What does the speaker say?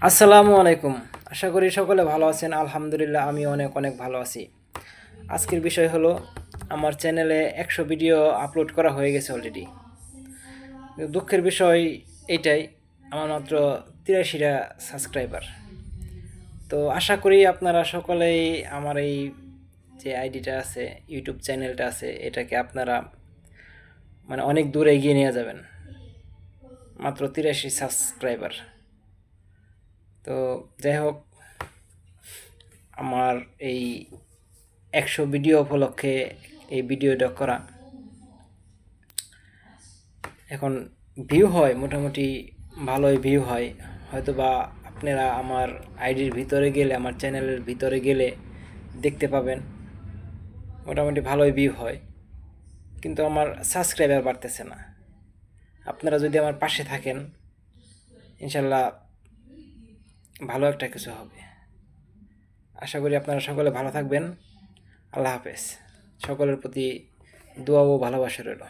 আসসালামু আলাইকুম। আশা করি সকলে ভালো আছেন। আলহামদুলিল্লাহ আমি অনেক অনেক ভালো আছি। আজকের বিষয় হলো আমার চ্যানেলে 100 ভিডিও আপলোড করা হয়ে গেছে অলরেডি। দুঃখের বিষয় এইটাই, আমার মাত্র 83টা সাবস্ক্রাইবার। তো আশা করি আপনারা সকলেই আমার এই যে আইডিটা আছে, ইউটিউব চ্যানেলটা আছে, এটাকে আপনারা অনেক দূর এগিয়ে নিয়ে যাবেন। মাত্র 83 সাবস্ক্রাইবার। তো যাই হোক, আমার এই 100 ভিডিও উপলক্ষে এই ভিডিওটা করা। এখন ভিউ হয়, মোটামুটি ভালোই ভিউ হয়। হয়তোবা আপনারা আমার আইডির ভিতরে গেলে, আমার চ্যানেলের ভিতরে গেলে দেখতে পাবেন মোটামুটি ভালোই ভিউ হয়, কিন্তু আমার সাবস্ক্রাইবার বাড়তেছে না। আপনারা যদি আমার পাশে থাকেন, ইনশাল্লাহ ভালো একটা কিছু হবে। আশা করি আপনারা সকলে ভালো থাকবেন। আল্লাহ হাফেজ। সকলের প্রতি দোয়া ও ভালোবাসা রইল।